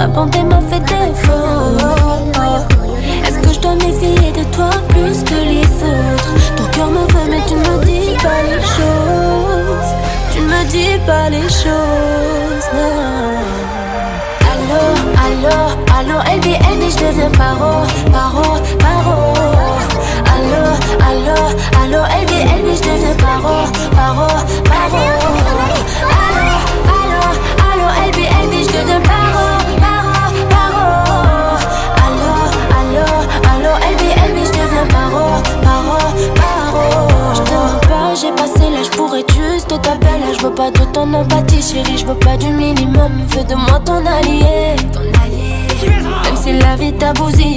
Ma bonté m'a fait défaut. Est-ce que je dois méfier de toi plus que les autres? Ton cœur me veut mais tu ne me dis pas les choses. Tu ne me dis pas les choses. Allô, allô, allô, LB, je deviens paro, paro, paro. Allô, allô, allô, LB, je deviens paro, paro, paro. Allô, allô, allô, LB, je deviens paro, paro, paro. Allô, allô, allô, LB, je deviens paro, paro, paro. Je te mens pas, j'ai passé l'âge pour être juste t'appeler. Je veux pas de ton empathie, chérie, je veux pas du minimum. Fais de moi ton allié. Même si la vie t'a bousillé.